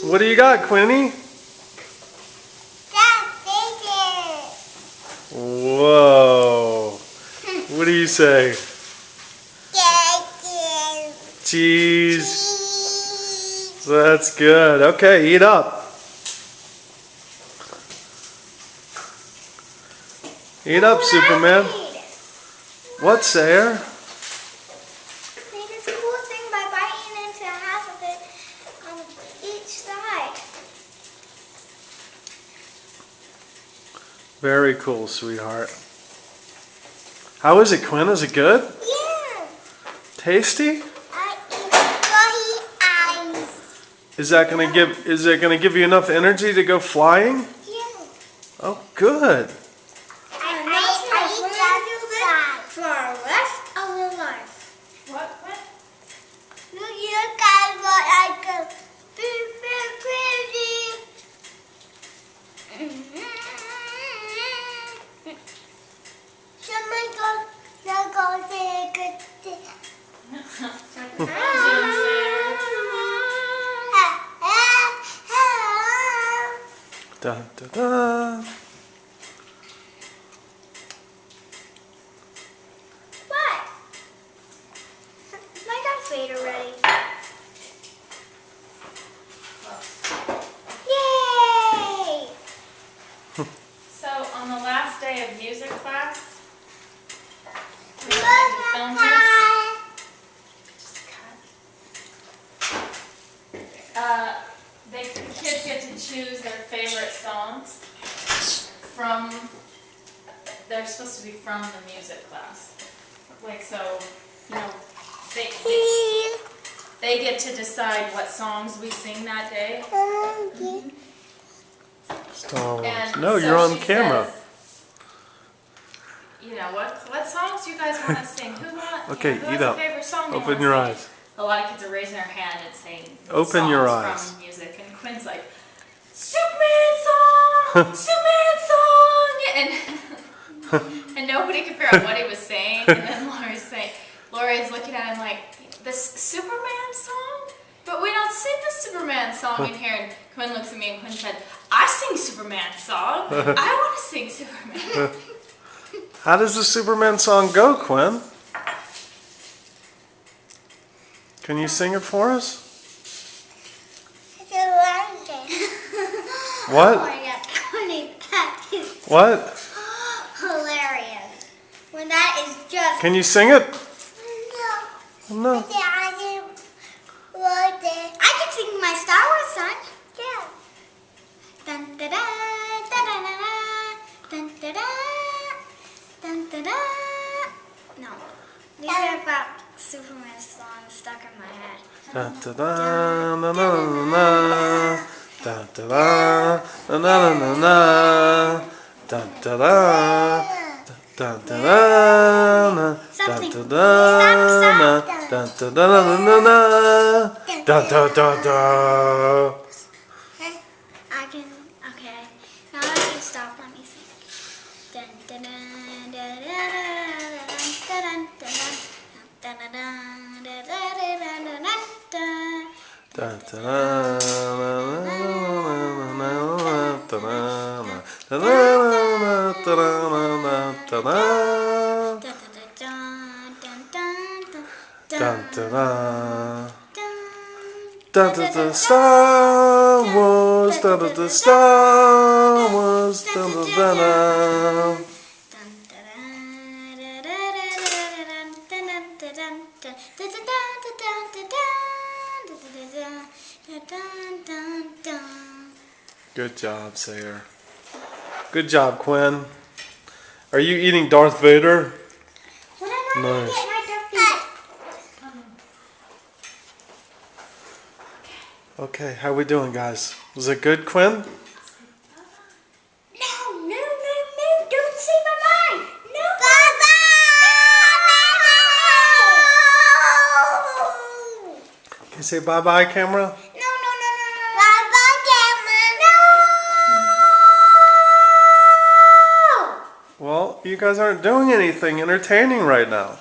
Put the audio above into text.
What do you got, Quinny? Whoa. What do you say? Cheese. That's good. Okay, eat up. Eat up, Superman. What, Sayer? Make this cool thing by biting into half of it on each side. Very cool, sweetheart. How is it, Quinn? Is it good? Yeah. Tasty? I eat eyes. Is it gonna give you enough energy to go flying? Yeah. Oh, good. And that's how we're gonna do this for the rest of your life. What? Look, you guys what I do. Crazy. Someone go say a good thing. Da, da, da. What? My dog's fade already. Yay! So on the last day of music class, we Look filmed at this. The kids get to choose their favorite songs from. They're supposed to be from the music class. Like so, you know, they get to decide what songs we sing that day. Star Wars. And No, so you're on she camera. says, you know, what songs do you guys want to sing? Who Okay, who eat has up. a favorite song they Open want to your sing? eyes. A lot of kids are raising their hand and saying Open songs your eyes. from music, and Quinn's like, Superman song, Superman song, and nobody could figure out what he was saying. And then Laura's looking at him like, this Superman song? But we don't sing the Superman song in here. And Quinn looks at me and Quinn said, I sing Superman song. I want to sing Superman. How does the Superman song go, Quinn? Can you sing it for us? What? Oh my God, Connie, that is What? hilarious. When that is just... Can you sing it? No. No. I can sing my Star Wars song. Yeah. Dun da da da da da dun da da dun da da. No, these are about Superman songs stuck in my head. Da da da na na na na. Da da da na na na na. Da da da. Da da da na. Da da da na. Da da da na na na. Da da da da. I can, okay. Now I can stop. Let me sing. Dun dun dun dun dun dun dun Da da da da da da Star Wars, da da da Star Wars, da da da da. Good job, Sayer. Good job, Quinn. Are you eating Darth Vader? Nice. Okay, how we doing, guys? Was it good, Quinn? No, don't say bye-bye. No. Bye-bye. Can you say bye-bye, camera? No. Bye-bye, camera. No. Well, you guys aren't doing anything entertaining right now.